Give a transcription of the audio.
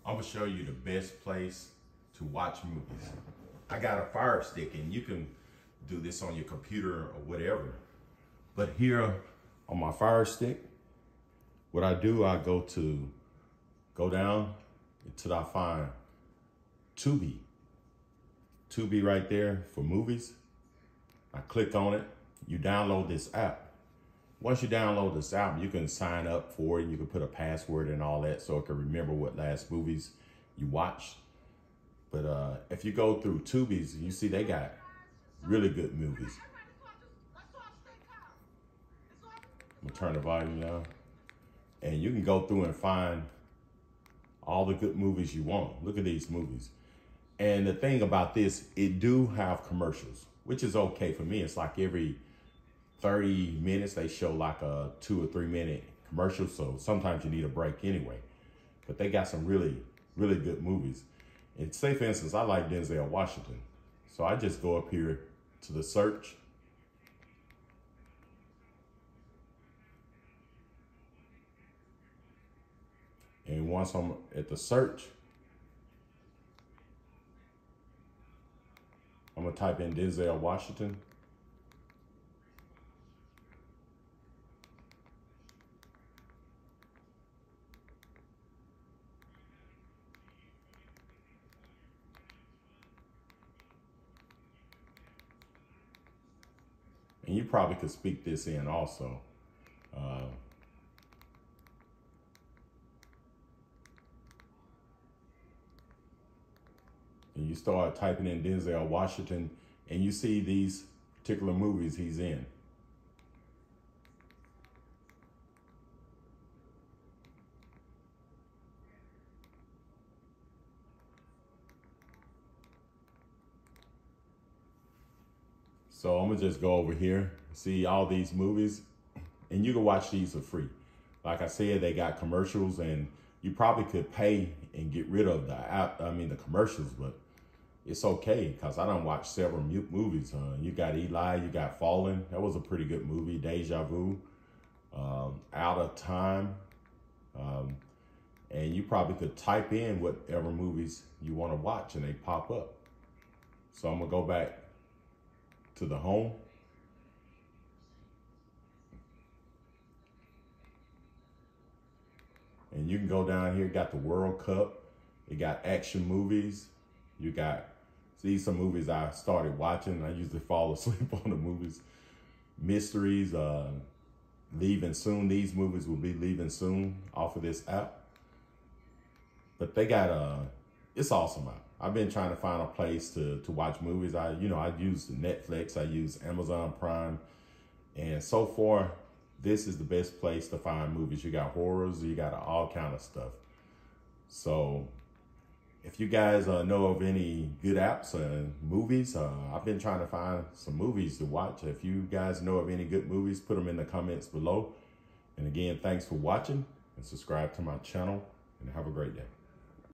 I'm gonna show you the best place to watch movies. I got a Fire Stick, and you can do this on your computer or whatever. But here on my Fire Stick, what I do, I go down until I find Tubi. Tubi right there for movies. I click on it. You download this app. Once you download this app, you can sign up for it. You can put a password and all that so it can remember what last movies you watched. But if you go through Tubi's, you see they got really good movies. I'm gonna turn the volume down. And you can go through and find all the good movies you want. Look at these movies. And the thing about this, it do have commercials, which is okay for me. It's like every 30 minutes, they show like a 2 or 3 minute commercial. So sometimes you need a break anyway. But they got some really, really good movies. And say for instance, I like Denzel Washington. So I just go up here to the search. And once I'm at the search, I'm gonna type in Denzel Washington. And you probably could speak this in also. And you start typing in Denzel Washington and you see these particular movies he's in. So I'm gonna just go over here, see all these movies, and you can watch these for free. Like I said, they got commercials, and you probably could pay and get rid of the commercials, but it's okay because I done watched several movies. You got Eli, you got Fallen. That was a pretty good movie. Deja Vu, Out of Time. And you probably could type in whatever movies you want to watch and they pop up. So I'm gonna go back to the home. And you can go down here, got the World Cup. It got action movies. You got, see some movies I started watching. I usually fall asleep on the movies. Mysteries, Leaving Soon. These movies will be leaving soon off of this app. But they got, it's awesome out. I've been trying to find a place to watch movies. I use Netflix, I use Amazon Prime. And so far, this is the best place to find movies. You got horrors, you got all kind of stuff. So if you guys know of any good apps and movies, I've been trying to find some movies to watch. If you guys know of any good movies, put them in the comments below. And again, thanks for watching and subscribe to my channel and have a great day.